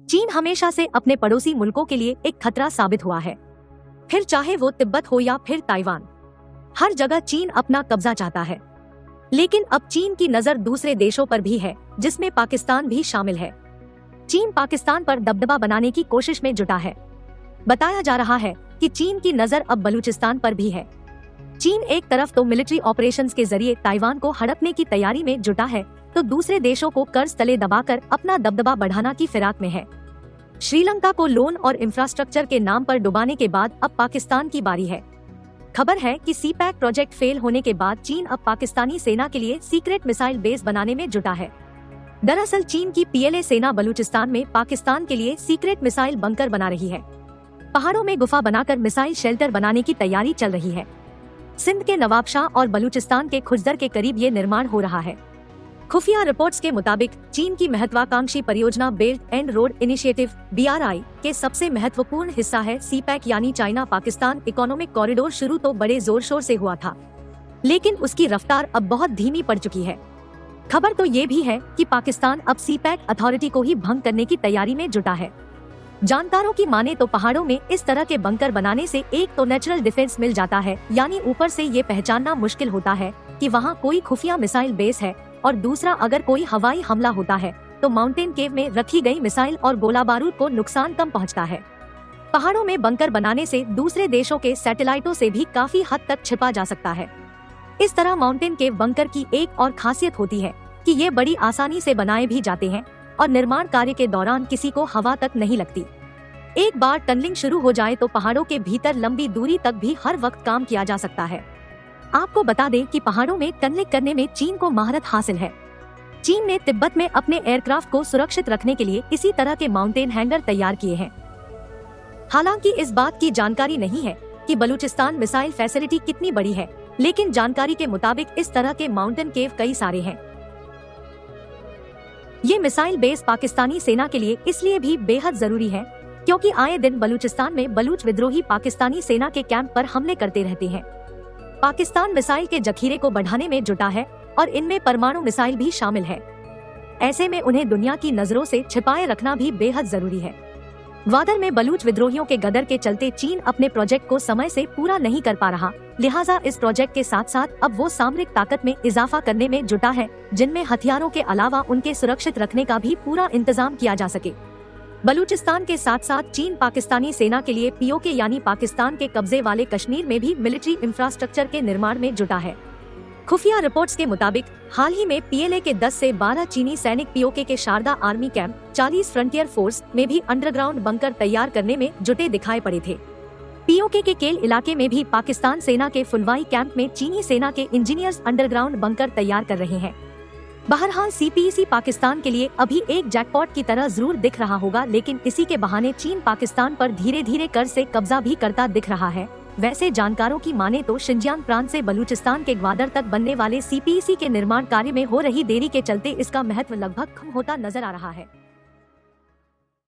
चीन हमेशा से अपने पड़ोसी मुल्कों के लिए एक खतरा साबित हुआ है, फिर चाहे वो तिब्बत हो या फिर ताइवान। हर जगह चीन अपना कब्जा चाहता है। लेकिन अब चीन की नजर दूसरे देशों पर भी है, जिसमें पाकिस्तान भी शामिल है। चीन पाकिस्तान पर दबदबा बनाने की कोशिश में जुटा है। बताया जा रहा है कि चीन की नजर अब बलूचिस्तान पर भी है। चीन एक तरफ तो मिलिट्री ऑपरेशंस के जरिए ताइवान को हड़पने की तैयारी में जुटा है, तो दूसरे देशों को कर्ज तले दबाकर अपना दबदबा बढ़ाना की फिराक में है। श्रीलंका को लोन और इंफ्रास्ट्रक्चर के नाम पर डुबाने के बाद अब पाकिस्तान की बारी है। खबर है कि सीपैक प्रोजेक्ट फेल होने के बाद चीन अब पाकिस्तानी सेना के लिए सीक्रेट मिसाइल बेस बनाने में जुटा है। दरअसल चीन की पीएलए सेना बलूचिस्तान में पाकिस्तान के लिए सीक्रेट मिसाइल बंकर बना रही है। पहाड़ों में गुफा बनाकर मिसाइल शेल्टर बनाने की तैयारी चल रही है। सिंध के नवाबशाह और बलूचिस्तान के खुजदर के करीब ये निर्माण हो रहा है। खुफिया रिपोर्ट्स के मुताबिक चीन की महत्वाकांक्षी परियोजना belt and road initiative (BRI) के सबसे महत्वपूर्ण हिस्सा है सीपैक यानी चाइना पाकिस्तान इकोनॉमिक कॉरिडोर। शुरू तो बड़े जोर शोर से हुआ था, लेकिन उसकी रफ्तार अब बहुत धीमी पड़ चुकी है। खबर तो ये भी है कि पाकिस्तान अब सीपैक अथॉरिटी को ही भंग करने की तैयारी में जुटा है। जानकारों की माने तो पहाड़ों में इस तरह के बंकर बनाने से एक तो नेचुरल डिफेंस मिल जाता है, यानी ऊपर से ये पहचानना मुश्किल होता है कि वहाँ कोई खुफिया मिसाइल बेस है, और दूसरा अगर कोई हवाई हमला होता है तो माउंटेन केव में रखी गई मिसाइल और गोला बारूद को नुकसान कम पहुंचता है। पहाड़ों में बंकर बनाने से दूसरे देशों के सैटेलाइटों से भी काफी हद तक छिपा जा सकता है। इस तरह माउंटेन केव बंकर की एक और खासियत होती है कि ये बड़ी आसानी से बनाए भी जाते हैं और निर्माण कार्य के दौरान किसी को हवा तक नहीं लगती। एक बार टनलिंग शुरू हो जाए तो पहाड़ों के भीतर लंबी दूरी तक भी हर वक्त काम किया जा सकता है। आपको बता दें कि पहाड़ों में टनलिंग करने में चीन को महारत हासिल है। चीन ने तिब्बत में अपने एयरक्राफ्ट को सुरक्षित रखने के लिए इसी तरह के माउंटेन हैंगर तैयार किए हैं। हालांकि इस बात की जानकारी नहीं है कि बलूचिस्तान मिसाइल फैसिलिटी कितनी बड़ी है, लेकिन जानकारी के मुताबिक इस तरह के माउंटेन केव कई सारे हैं। ये मिसाइल बेस पाकिस्तानी सेना के लिए इसलिए भी बेहद जरूरी है क्योंकि आए दिन बलूचिस्तान में बलूच विद्रोही पाकिस्तानी सेना के कैंप पर हमले करते रहते हैं। पाकिस्तान मिसाइल के जखीरे को बढ़ाने में जुटा है और इनमें परमाणु मिसाइल भी शामिल है। ऐसे में उन्हें दुनिया की नजरों से छिपाए रखना भी बेहद जरूरी है। ग्वादर में बलूच विद्रोहियों के गदर के चलते चीन अपने प्रोजेक्ट को समय से पूरा नहीं कर पा रहा, लिहाजा इस प्रोजेक्ट के साथ साथ अब वो सामरिक ताकत में इजाफा करने में जुटा है, जिनमें हथियारों के अलावा उनके सुरक्षित रखने का भी पूरा इंतजाम किया जा सके। बलूचिस्तान के साथ साथ चीन पाकिस्तानी सेना के लिए पीओके यानी पाकिस्तान के कब्जे वाले कश्मीर में भी मिलिट्री इंफ्रास्ट्रक्चर के निर्माण में जुटा है। खुफिया रिपोर्ट्स के मुताबिक हाल ही में पीएलए के 10 से 12 चीनी सैनिक पीओके के Sharda army camp 40 frontier force में भी अंडरग्राउंड बंकर तैयार करने में जुटे दिखाई पड़े थे। पीओके के केल इलाके में भी पाकिस्तान सेना के फुलवाई कैंप में चीनी सेना के इंजीनियर्स अंडरग्राउंड बंकर तैयार कर रहे हैं। बहरहाल सीपीईसी पाकिस्तान के लिए अभी एक जैकपॉट की तरह जरूर दिख रहा होगा, लेकिन इसी के बहाने चीन पाकिस्तान पर धीरे धीरे कर्ज से कब्जा भी करता दिख रहा है। वैसे जानकारों की माने तो शिनजियांग प्रांत से बलूचिस्तान के ग्वादर तक बनने वाले सीपीईसी के निर्माण कार्य में हो रही देरी के चलते इसका महत्व लगभग कम होता नजर आ रहा है।